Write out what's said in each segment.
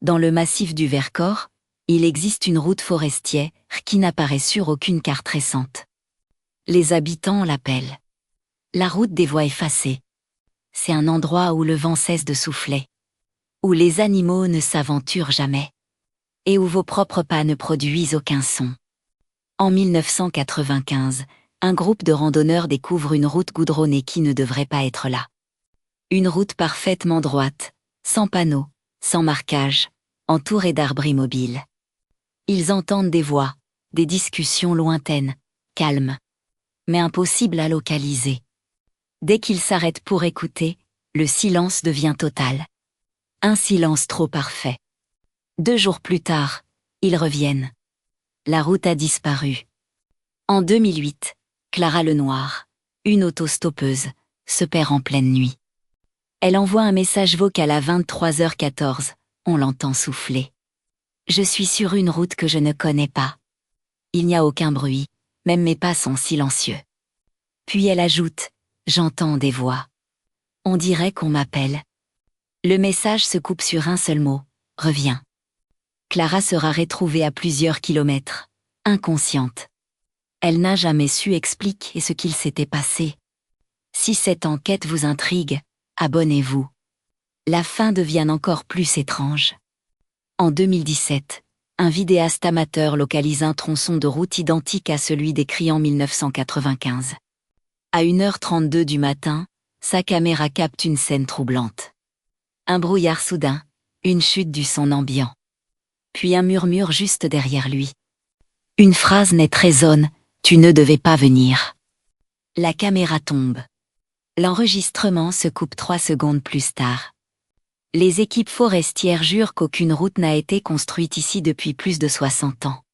Dans le massif du Vercors, il existe une route forestière qui n'apparaît sur aucune carte récente. Les habitants l'appellent la route des voies effacées. C'est un endroit où le vent cesse de souffler, où les animaux ne s'aventurent jamais, et où vos propres pas ne produisent aucun son. En 1995, un groupe de randonneurs découvre une route goudronnée qui ne devrait pas être là. Une route parfaitement droite, sans panneaux, sans marquage, entourée d'arbres immobiles. Ils entendent des voix, des discussions lointaines, calmes, mais impossibles à localiser. Dès qu'ils s'arrêtent pour écouter, le silence devient total. Un silence trop parfait. 2 jours plus tard, ils reviennent. La route a disparu. En 2008, Clara Lenoir, une autostoppeuse, se perd en pleine nuit. Elle envoie un message vocal à 23h14, on l'entend souffler. Je suis sur une route que je ne connais pas. Il n'y a aucun bruit, même mes pas sont silencieux. Puis elle ajoute, j'entends des voix. On dirait qu'on m'appelle. Le message se coupe sur un seul mot, reviens. Clara sera retrouvée à plusieurs kilomètres, inconsciente. Elle n'a jamais su expliquer ce qu'il s'était passé. Si cette enquête vous intrigue, abonnez-vous. La fin devient encore plus étrange. En 2017, un vidéaste amateur localise un tronçon de route identique à celui décrit en 1995. À 1h32 du matin, sa caméra capte une scène troublante. Un brouillard soudain, une chute du son ambiant. Puis un murmure juste derrière lui. Une phrase nette résonne, « Tu ne devais pas venir ». La caméra tombe. L'enregistrement se coupe 3 secondes plus tard. Les équipes forestières jurent qu'aucune route n'a été construite ici depuis plus de 60 ans.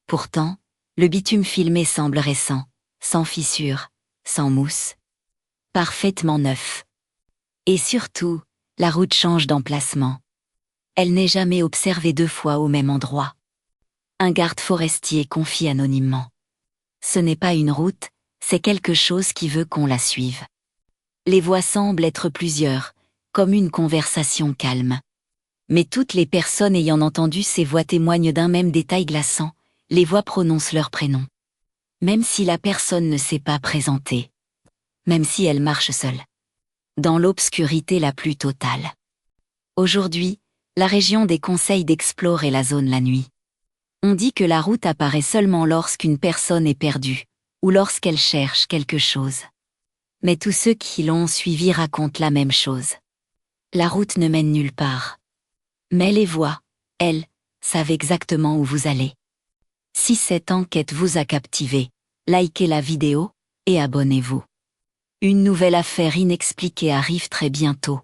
Pourtant, le bitume filmé semble récent, sans fissures, sans mousse. Parfaitement neuf. Et surtout, la route change d'emplacement. Elle n'est jamais observée 2 fois au même endroit. Un garde forestier confie anonymement. Ce n'est pas une route, c'est quelque chose qui veut qu'on la suive. Les voix semblent être plusieurs, comme une conversation calme. Mais toutes les personnes ayant entendu ces voix témoignent d'un même détail glaçant, les voix prononcent leur prénom. Même si la personne ne s'est pas présentée. Même si elle marche seule. Dans l'obscurité la plus totale. Aujourd'hui, la région déconseille d'explorer la zone la nuit. On dit que la route apparaît seulement lorsqu'une personne est perdue, ou lorsqu'elle cherche quelque chose. Mais tous ceux qui l'ont suivie racontent la même chose. La route ne mène nulle part. Mais les voix, elles, savent exactement où vous allez. Si cette enquête vous a captivé, likez la vidéo et abonnez-vous. Une nouvelle affaire inexpliquée arrive très bientôt.